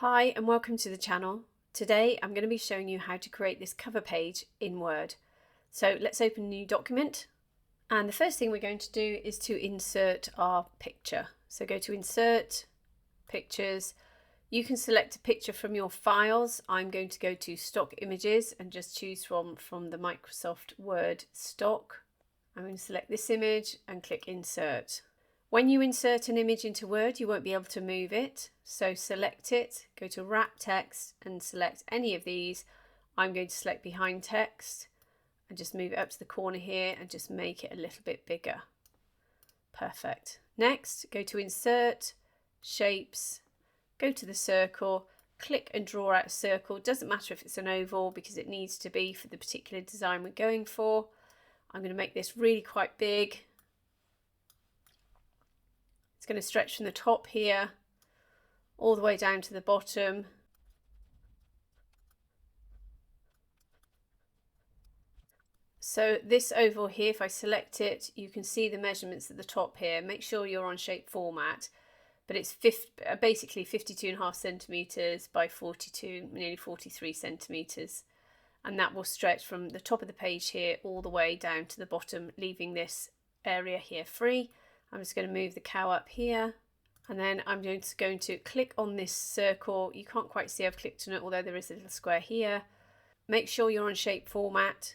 Hi and welcome to the channel. Today I'm going to be showing you how to create this cover page in Word. So let's open a new document, and the first thing we're going to do is to insert our picture. So go to Insert, Pictures. You can select a picture from your files. I'm going to go to Stock Images and just choose from the Microsoft Word stock. I'm going to select this image and click Insert. When you insert an image into Word, you won't be able to move it. So select it, go to Wrap Text and select any of these. I'm going to select Behind Text and just move it up to the corner here and just make it a little bit bigger. Perfect. Next, go to Insert, Shapes, go to the circle, click and draw out a circle. Doesn't matter if it's an oval because it needs to be for the particular design we're going for. I'm going to make this really quite big. It's going to stretch from the top here all the way down to the bottom. So this oval here, if I select it, you can see the measurements at the top here. Make sure you're on shape format, but it's basically 52.5 centimeters by 42, nearly 43 centimeters. And that will stretch from the top of the page here all the way down to the bottom, leaving this area here free. I'm just going to move the cow up here, and then I'm just going to click on this circle. You can't quite see I've clicked on it, although there is a little square here. Make sure you're on shape format,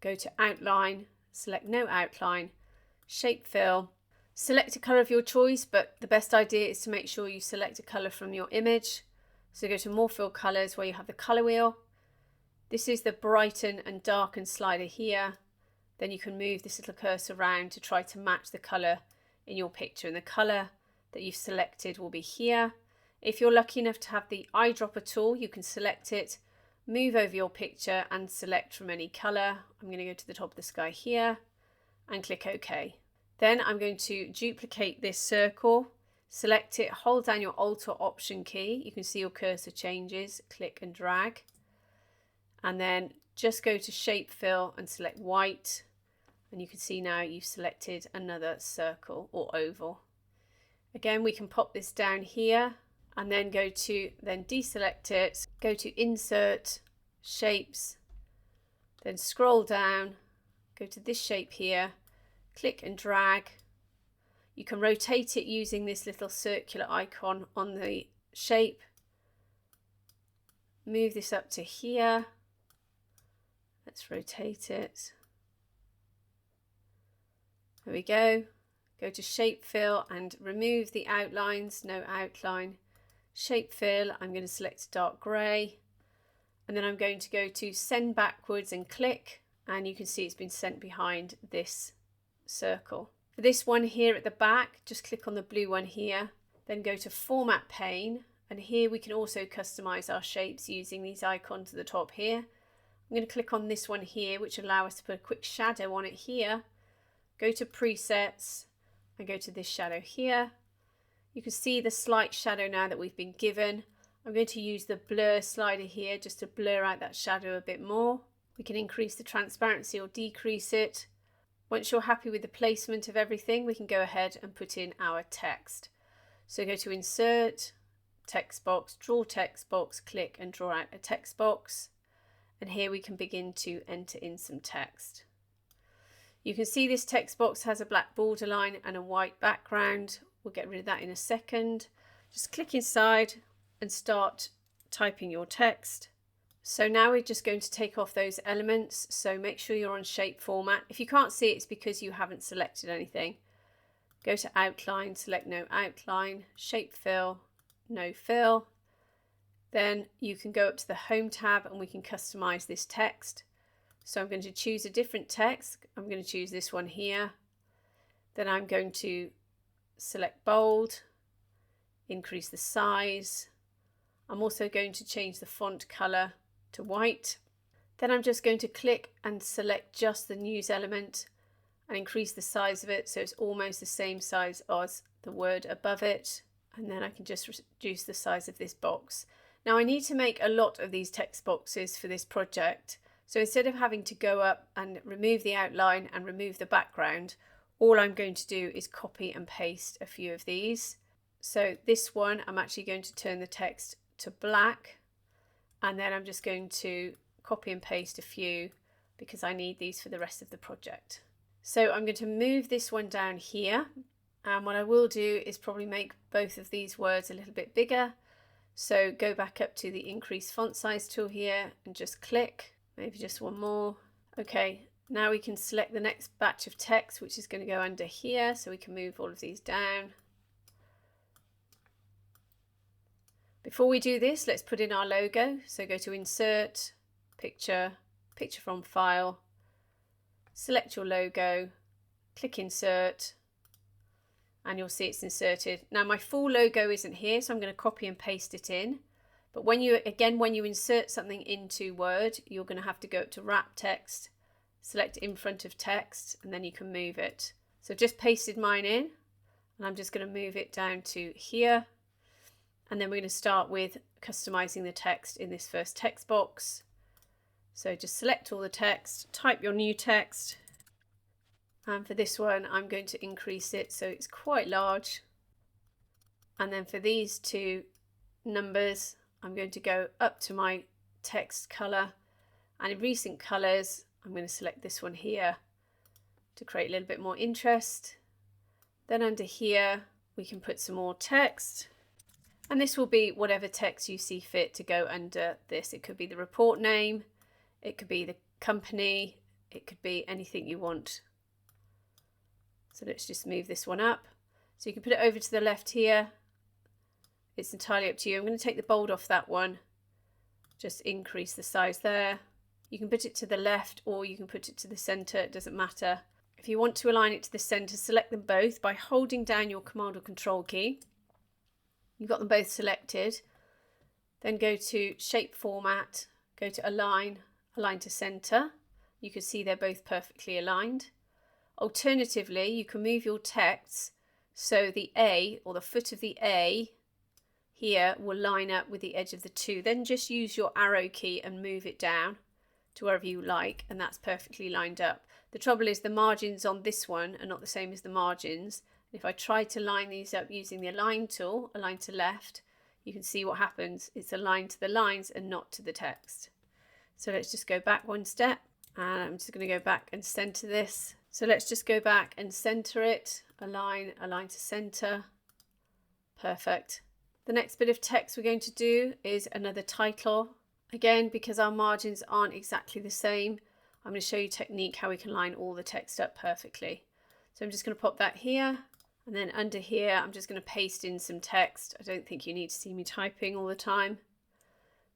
go to outline, select no outline, shape fill, select a colour of your choice, but the best idea is to make sure you select a colour from your image. So go to more fill colours where you have the colour wheel. This is the brighten and darken slider here. Then you can move this little cursor around to try to match the colour in your picture, and the colour that you've selected will be here. If you're lucky enough to have the eyedropper tool, you can select it, move over your picture and select from any colour. I'm going to go to the top of the sky here and click OK. Then I'm going to duplicate this circle, select it, hold down your Alt or Option key. You can see your cursor changes, click and drag, and then just go to Shape Fill and select white. And you can see now you've selected another circle or oval. Again, we can pop this down here and then go to deselect it, go to Insert, Shapes, then scroll down, go to this shape here, click and drag. You can rotate it using this little circular icon on the shape. Move this up to here. Let's rotate it. There we go. Go to Shape Fill and remove the outlines, no outline. Shape Fill, I'm going to select dark grey, and then I'm going to go to Send Backwards and click, and you can see it's been sent behind this circle. For this one here at the back, just click on the blue one here, then go to Format Pane, and here we can also customize our shapes using these icons at the top here. I'm going to click on this one here, which will allow us to put a quick shadow on it here. Go to Presets and go to this shadow here. You can see the slight shadow now that we've been given. I'm going to use the blur slider here just to blur out that shadow a bit more. We can increase the transparency or decrease it. Once you're happy with the placement of everything, we can go ahead and put in our text. So go to Insert, Text Box, Draw Text Box, click and draw out a text box. And here we can begin to enter in some text. You can see this text box has a black borderline and a white background. We'll get rid of that in a second. Just click inside and start typing your text. So now we're just going to take off those elements. So make sure you're on shape format. If you can't see it, it's because you haven't selected anything. Go to outline, select no outline, shape fill, no fill. Then you can go up to the Home tab and we can customize this text. So I'm going to choose a different text. I'm going to choose this one here. Then I'm going to select bold, increase the size. I'm also going to change the font color to white. Then I'm just going to click and select just the news element and increase the size of it so it's almost the same size as the word above it. And then I can just reduce the size of this box. Now I need to make a lot of these text boxes for this project. So instead of having to go up and remove the outline and remove the background, all I'm going to do is copy and paste a few of these. So this one, I'm actually going to turn the text to black, and then I'm just going to copy and paste a few because I need these for the rest of the project. So I'm going to move this one down here, and what I will do is probably make both of these words a little bit bigger. So go back up to the increase font size tool here and just click, maybe just one more. Okay, now we can select the next batch of text, which is going to go under here, so we can move all of these down. Before we do this, let's put in our logo. So go to Insert, Picture, Picture from File, select your logo, click Insert, and you'll see it's inserted. Now my full logo isn't here, so I'm going to copy and paste it in. But when you insert something into Word, you're going to have to go up to Wrap Text, select in front of text, and then you can move it. So I've just pasted mine in, and I'm just going to move it down to here. And then we're going to start with customizing the text in this first text box. So just select all the text, type your new text. And for this one, I'm going to increase it so it's quite large. And then for these two numbers, I'm going to go up to my text color. And in recent colors, I'm going to select this one here to create a little bit more interest. Then under here, we can put some more text. And this will be whatever text you see fit to go under this. It could be the report name, it could be the company, it could be anything you want. So let's just move this one up. So you can put it over to the left here. It's entirely up to you. I'm going to take the bold off that one. Just increase the size there. You can put it to the left or you can put it to the center. It doesn't matter. If you want to align it to the center, select them both by holding down your Command or Control key. You've got them both selected. Then go to Shape Format, go to Align, Align to Center. You can see they're both perfectly aligned. Alternatively, you can move your text so the A or the foot of the A here will line up with the edge of the 2. Then just use your arrow key and move it down to wherever you like, and that's perfectly lined up. The trouble is the margins on this one are not the same as the margins. If I try to line these up using the Align tool, align to left, you can see what happens. It's aligned to the lines and not to the text. So let's just go back one step, and I'm just going to go back and center this. So let's just go back and center it, align, align to center. Perfect. The next bit of text we're going to do is another title. Again, because our margins aren't exactly the same, I'm going to show you a technique how we can line all the text up perfectly. So I'm just going to pop that here, and then under here I'm just going to paste in some text. I don't think you need to see me typing all the time.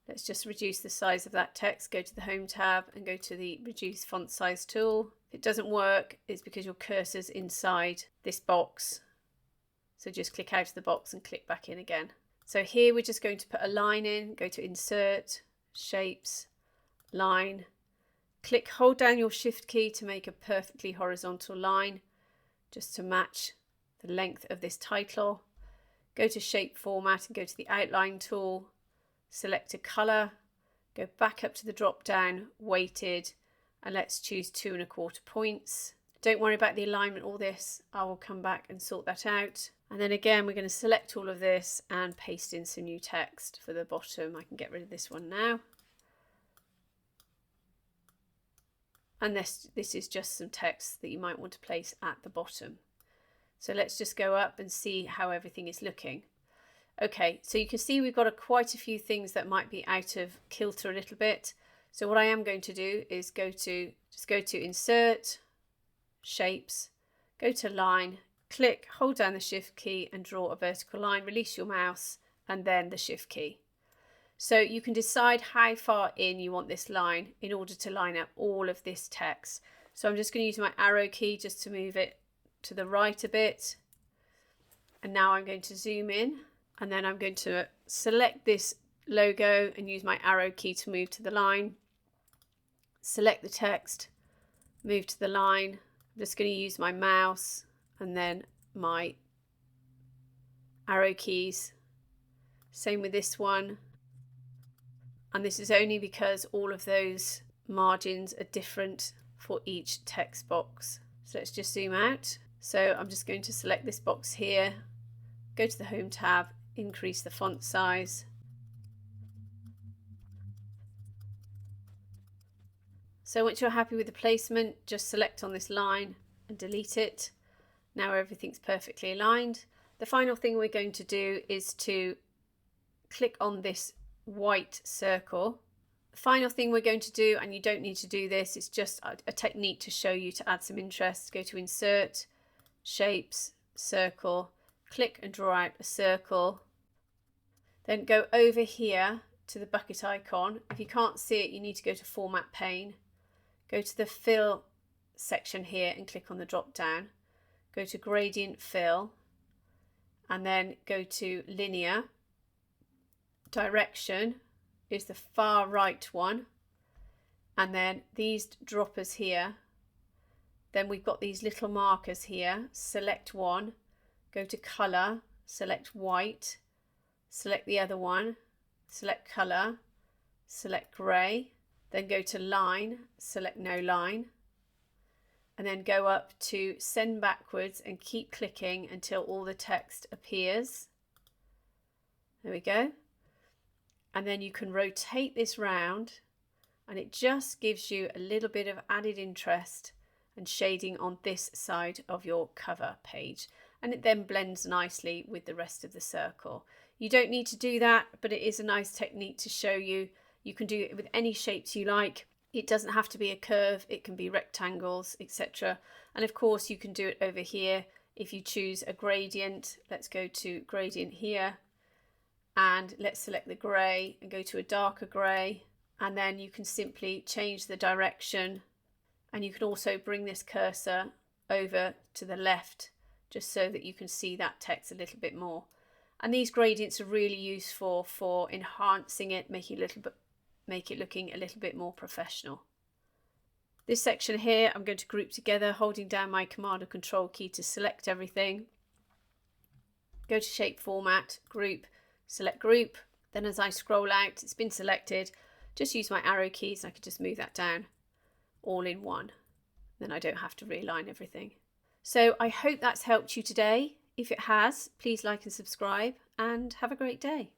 Let's just reduce the size of that text, go to the Home tab and go to the Reduce Font Size tool. If it doesn't work, it's because your cursor's inside this box. So just click out of the box and click back in again. So here we're just going to put a line in, go to Insert, Shapes, Line. Click, hold down your Shift key to make a perfectly horizontal line, just to match the length of this title. Go to Shape Format and go to the Outline tool. Select a colour, go back up to the drop down, Weighted, and let's choose 2¼ points. Don't worry about the alignment, all this, I will come back and sort that out. And then again, we're going to select all of this and paste in some new text for the bottom. I can get rid of this one now. And this is just some text that you might want to place at the bottom. So let's just go up and see how everything is looking. Okay, so you can see we've got quite a few things that might be out of kilter a little bit. So what I am going to do is go to Insert, Shapes, go to Line, click, hold down the Shift key and draw a vertical line, release your mouse and then the Shift key. So you can decide how far in you want this line in order to line up all of this text. So I'm just going to use my arrow key just to move it to the right a bit. And now I'm going to zoom in. And then I'm going to select this logo and use my arrow key to move to the line. Select the text, move to the line. I'm just going to use my mouse and then my arrow keys. Same with this one. And this is only because all of those margins are different for each text box. So let's just zoom out. So I'm just going to select this box here, go to the Home tab, increase the font size, So once you're happy with the placement, just select on this line and delete it. Now everything's perfectly aligned. The final thing we're going to do is to click on this white circle. The final thing we're going to do, and you don't need to do this, it's just a technique to show you to add some interest. Go to Insert, Shapes, Circle, click and draw out a circle. Then go over here to the bucket icon. If you can't see it, you need to go to Format Pane. Go to the Fill section here and click on the drop down. Go to Gradient Fill and then go to Linear. Direction is the far right one, and then these droppers here. Then we've got these little markers here. Select one, go to Color, select white, select the other one, select Color, select grey, then go to Line, select no line, and then go up to Send Backwards and keep clicking until all the text appears. There we go. And then you can rotate this round, and it just gives you a little bit of added interest and shading on this side of your cover page, and it then blends nicely with the rest of the circle. You don't need to do that, but it is a nice technique to show you. You can do it with any shapes you like. It doesn't have to be a curve, it can be rectangles, etc. And of course you can do it over here if you choose a gradient. Let's go to gradient here, and let's select the grey and go to a darker grey, and then you can simply change the direction, and you can also bring this cursor over to the left just so that you can see that text a little bit more. And these gradients are really useful for enhancing it, make it looking a little bit more professional. This section here I'm going to group together, holding down my Command or Control key to select everything. Go to Shape Format, Group, select Group. Then as I scroll out, it's been selected. Just use my arrow keys and I can just move that down all in one. Then I don't have to realign everything. So I hope that's helped you today. If it has, please like and subscribe, and have a great day.